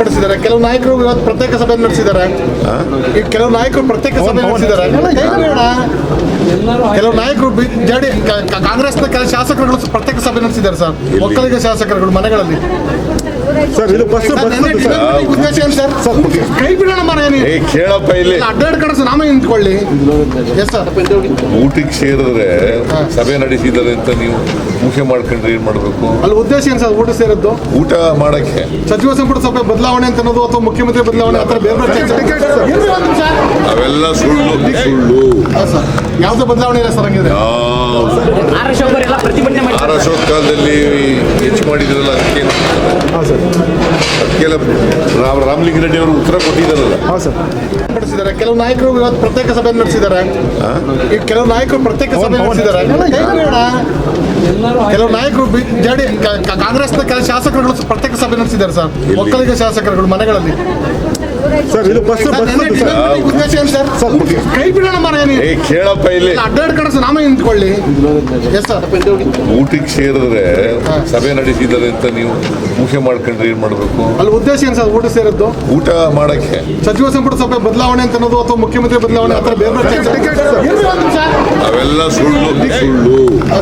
ಪಡಿಸಿದ್ದಾರೆ. ಕೆಲವು ನಾಯಕರು ಇವತ್ತು ಪ್ರತ್ಯೇಕ ಸಭೆ ನಡೆಸಿದ್ದಾರೆ. ಈ ಕೆಲವು ನಾಯಕರು ಪ್ರತ್ಯೇಕ ಸಭೆ ನಡೆಸಿದ್ದಾರೆ. ಕೆಲವು ನಾಯಕರು ಕಾಂಗ್ರೆಸ್ನ ಕೆಲ ಶಾಸಕರುಗಳು ಪ್ರತ್ಯೇಕ ಸಭೆ ನಡೆಸಿದ್ದಾರೆ ಸರ್. ಒಕ್ಕಲಿಗ ಶಾಸಕರುಗಳು ಮನೆಗಳಲ್ಲಿ ಸರ್ ಇದು ಬಸ್ ಉದ್ದೇಶ ಏನು ಸರ್? ಕೈ ಬಿಡೋಣ ಮರ ಕೇಳಪ್ಪ ಇಲ್ಲಿ ಅಡ್ಡಾಡ್ ಕಡೆ ನಾಮೇ ನಿಂತ್ಕೊಳ್ಳಿ. Yes sir. ಊಟಕ್ಕೆ ಸೇರಿದ್ರೆ ಸಭೆ ನಡೆಸಿದ್ದಾರೆ ಅಂತ ನೀವು ಊಹೆ ಮಾಡ್ಕೊಂಡ್ರೆ ಏನ್ ಮಾಡ್ಬೇಕು? ಅಲ್ಲಿ ಉದ್ದೇಶ ಏನು ಸರ್? ಊಟ ಸೇರಿದ್ದು ಊಟ ಮಾಡಕ್ಕೆ ಸಚಿವ ಸಂಪುಟ ಸಭೆ ಬದಲಾವಣೆ ಅಂತ ಅನ್ನೋದು ಅಥವಾ ಮುಖ್ಯಮಂತ್ರಿ ಬದಲಾವಣೆ ಆ ಥರ ಬೇರೆ ಅವೆಲ್ಲ ಸುಳ್ಳು ಸುಳ್ಳು. ಸರ್ ಯಾವ್ದು ಬದಲಾವಣೆ ಇಲ್ಲ ಸರ್ ಹಂಗಿದ್ರೆ ಅಶೋಕ್ ಕಾಲದಲ್ಲಿ ಹೆಚ್ಚು ಮಾಡಿದ್ರಲ್ಲ ಅದಕ್ಕೆಲ್ಲ ರಾಮಲಿಂಗಾರೆಡ್ಡಿ ಅವರು ಉತ್ತರ ಕೊಟ್ಟಿದ್ದಾರಲ್ಲ. ಪಡಿಸಿದ್ದಾರೆ. ಕೆಲವು ನಾಯಕರು ಇವತ್ತು ಪ್ರತ್ಯೇಕ ಸಭೆ ನಡೆಸಿದ್ದಾರೆ. ಈ ಕೆಲವು ನಾಯಕರು ಪ್ರತ್ಯೇಕ ಸಭೆ ನಡೆಸಿದ್ದಾರೆ. ಕೆಲವು ನಾಯಕರು ಕಾಂಗ್ರೆಸ್ನ ಕೆಲ ಶಾಸಕರುಗಳು ಪ್ರತ್ಯೇಕ ಸಭೆ ನಡೆಸಿದ್ದಾರೆ ಸರ್. ಒಕ್ಕಲಿಗ ಶಾಸಕರುಗಳು ಮನೆಗಳಲ್ಲಿ ಸರ್ ಇದು ಬಸ್ ಉದ್ದೇಶ ಏನು ಸರ್? ಕೈ ಬಿಡೋಣ ಮರ ಕೇಳಪ್ಪ ಇಲ್ಲಿ ಅಡ್ಡಾಡ್ ಕಡೆ ನಾಮೇ ನಿಂತ್ಕೊಳ್ಳಿ. Yes sir. ಊಟಕ್ಕೆ ಸೇರಿದ್ರೆ ಸಭೆ ನಡೆಸಿದ್ದಾರೆ ಅಂತ ನೀವು ಊಹೆ ಮಾಡ್ಕೊಂಡ್ರೆ ಏನ್ ಮಾಡ್ಬೇಕು? ಅಲ್ಲಿ ಉದ್ದೇಶ ಏನು ಸರ್? ಊಟ ಸೇರಿದ್ದು ಊಟ ಮಾಡಕ್ಕೆ ಸಚಿವ ಸಂಪುಟ ಸಭೆ ಬದಲಾವಣೆ ಅಂತ ಅನ್ನೋದು ಅಥವಾ ಮುಖ್ಯಮಂತ್ರಿ ಬದಲಾವಣೆ ಆ ಥರ ಬೇರೆ ಅವೆಲ್ಲ ಸುಳ್ಳು ಸುಳ್ಳು.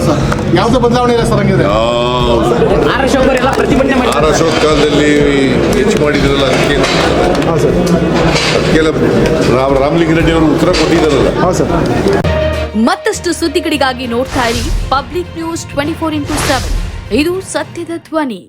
ಸರ್ ಯಾವ್ದು ಬದಲಾವಣೆ ಇಲ್ಲ ಸರ್ ಹಂಗಿದ್ರೆ ಅಶೋಕ್ ಕಾಲದಲ್ಲಿ ಹೆಚ್ಚು ಮಾಡಿದ್ರಲ್ಲ ಅದಕ್ಕೆಲ್ಲ ರಾಮಲಿಂಗಾರೆಡ್ಡಿ ಅವರು ಉತ್ತರ ಕೊಟ್ಟಿದ್ದಾರಲ್ಲ. ಮತ್ತಷ್ಟು ಸುದ್ದಿಗಳಿಗಾಗಿ ನೋಡ್ತಾ ಇರಿ ಪಬ್ಲಿಕ್ ನ್ಯೂಸ್ 24x7. ಇದು ಸತ್ಯದ ಧ್ವನಿ.